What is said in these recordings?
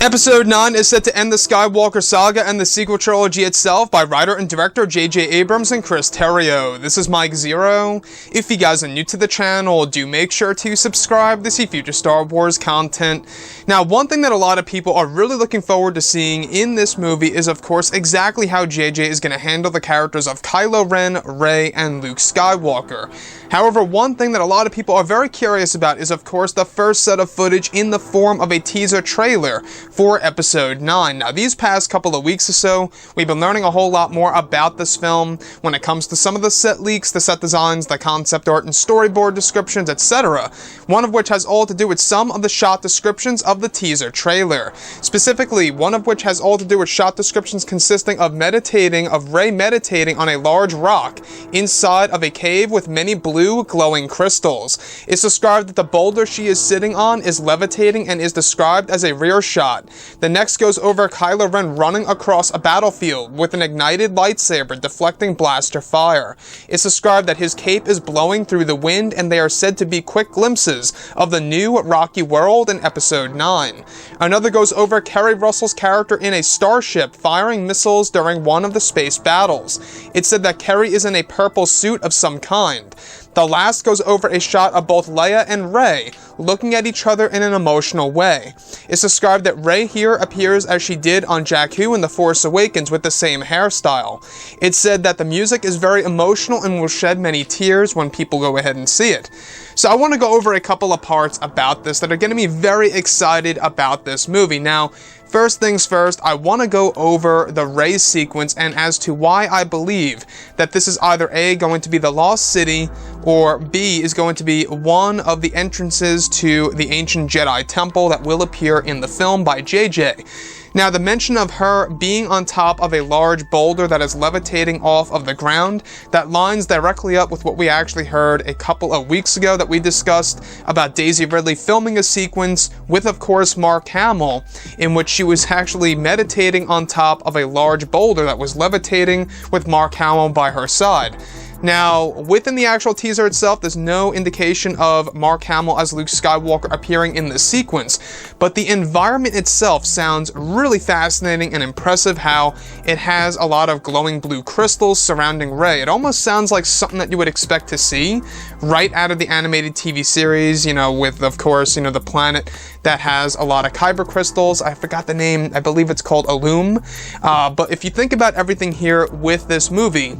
Episode 9 is set to end the Skywalker saga and the sequel trilogy itself by writer and director J.J. Abrams and Chris Terrio. This is Mike Zero. If you guys are new to the channel, do make sure to subscribe to see future Star Wars content. Now, one thing that a lot of people are really looking forward to seeing in this movie is, of course, exactly how J.J. is going to handle the characters of Kylo Ren, Rey, and Luke Skywalker. However, one thing that a lot of people are very curious about is, of course, the first set of footage in the form of a teaser trailer for Episode 9. Now, these past couple of weeks or so, we've been learning a whole lot more about this film when it comes to some of the set leaks, the set designs, the concept art and storyboard descriptions, etc. One of which has all to do with some of the shot descriptions of the teaser trailer. Specifically, one of which has all to do with shot descriptions consisting of Rey meditating on a large rock inside of a cave with many blue glowing crystals. It's described that the boulder she is sitting on is levitating and is described as a rear shot. The next goes over Kylo Ren running across a battlefield with an ignited lightsaber deflecting blaster fire. It's described that his cape is blowing through the wind and they are said to be quick glimpses of the new rocky world in Episode 9. Another goes over Carrie Russell's character in a starship firing missiles during one of the space battles. It's said that Carrie is in a purple suit of some kind. The last goes over a shot of both Leia and Rey looking at each other in an emotional way. It's described that Rey here appears as she did on Jakku in The Force Awakens with the same hairstyle. It's said that the music is very emotional and will shed many tears when people go ahead and see it. So I want to go over a couple of parts about this that are going to be very excited about this movie. Now, first things first, I want to go over the Rey sequence and as to why I believe that this is either A, going to be the Lost City, or B, is going to be one of the entrances to the ancient Jedi Temple that will appear in the film by JJ. Now, the mention of her being on top of a large boulder that is levitating off of the ground, that lines directly up with what we actually heard a couple of weeks ago that we discussed about Daisy Ridley filming a sequence with, of course, Mark Hamill, in which she was actually meditating on top of a large boulder that was levitating with Mark Hamill by her side. Now, within the actual teaser itself, there's no indication of Mark Hamill as Luke Skywalker appearing in this sequence, but the environment itself sounds really fascinating and impressive, how it has a lot of glowing blue crystals surrounding Rey. It almost sounds like something that you would expect to see right out of the animated TV series, with, of course, the planet that has a lot of kyber crystals. I forgot the name. I believe it's called Illum. But if you think about everything here with this movie,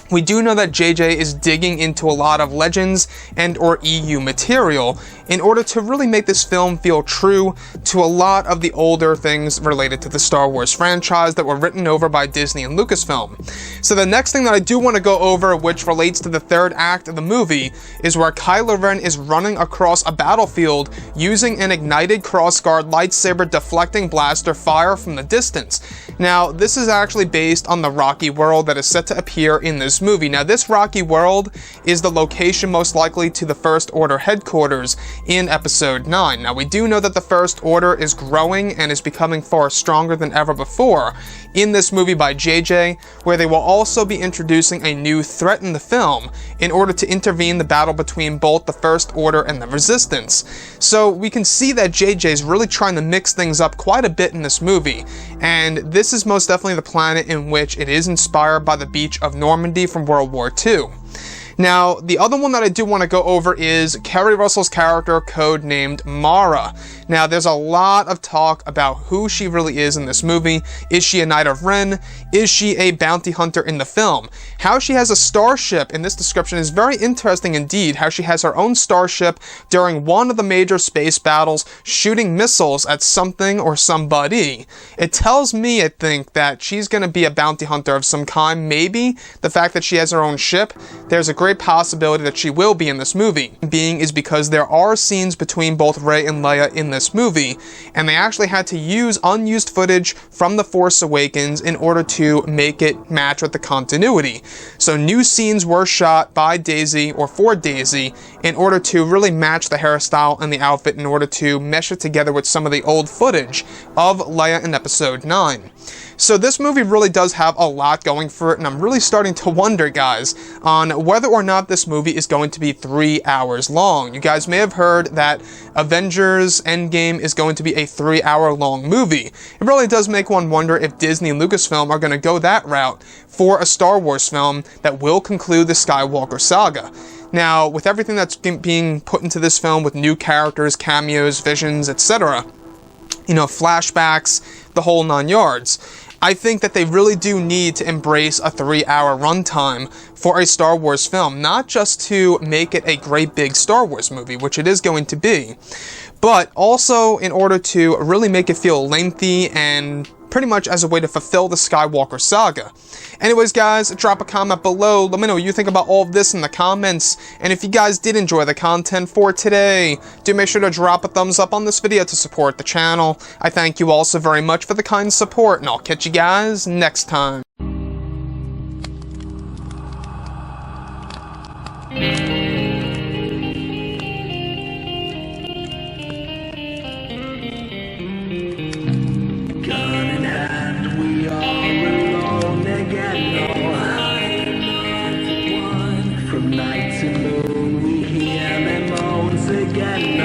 we do know that JJ is digging into a lot of Legends and or EU material in order to really make this film feel true to a lot of the older things related to the Star Wars franchise that were written over by Disney and Lucasfilm. So the next thing that I do want to go over, which relates to the third act of the movie, is where Kylo Ren is running across a battlefield using an ignited crossguard lightsaber deflecting blaster fire from the distance. Now, this is actually based on the rocky world that is set to appear in this movie. Now, this rocky world is the location most likely to the First Order headquarters in Episode 9. Now, we do know that the First Order is growing and is becoming far stronger than ever before in this movie by JJ, where they will also be introducing a new threat in the film in order to intervene the battle between both the First Order and the Resistance. So we can see that JJ is really trying to mix things up quite a bit in this movie, and this is most definitely the planet in which it is inspired by the beach of Normandy from World War II. Now, the other one that I do want to go over is Carrie Russell's character, codenamed Mara. Now, there's a lot of talk about who she really is in this movie. Is she a Knight of Ren? Is she a bounty hunter in the film? How she has a starship in this description is very interesting indeed, how she has her own starship during one of the major space battles, shooting missiles at something or somebody. It tells me, I think, that she's going to be a bounty hunter of some kind. Maybe the fact that she has her own ship, there's a great possibility that she will be in this movie. Being is because there are scenes between both Rey and Leia in this movie, and they actually had to use unused footage from The Force Awakens in order to make it match with the continuity. So new scenes were shot by Daisy, or for Daisy, in order to really match the hairstyle and the outfit in order to mesh it together with some of the old footage of Leia in Episode 9. So this movie really does have a lot going for it, and I'm really starting to wonder, guys, on whether or not this movie is going to be 3 hours long. You guys may have heard that Avengers Endgame is going to be a 3-hour long movie. It really does make one wonder if Disney and Lucasfilm are going to go that route for a Star Wars film that will conclude the Skywalker saga. Now, with everything that's being put into this film, with new characters, cameos, visions, etc., flashbacks, the whole 9 yards, I think that they really do need to embrace a 3-hour runtime for a Star Wars film, not just to make it a great big Star Wars movie, which it is going to be, but also in order to really make it feel lengthy and pretty much as a way to fulfill the Skywalker saga. Anyways, guys, drop a comment below. Let me know what you think about all of this in the comments. And if you guys did enjoy the content for today, do make sure to drop a thumbs up on this video to support the channel. I thank you all so very much for the kind support, and I'll catch you guys next time. Night to moon, we hear them moans again.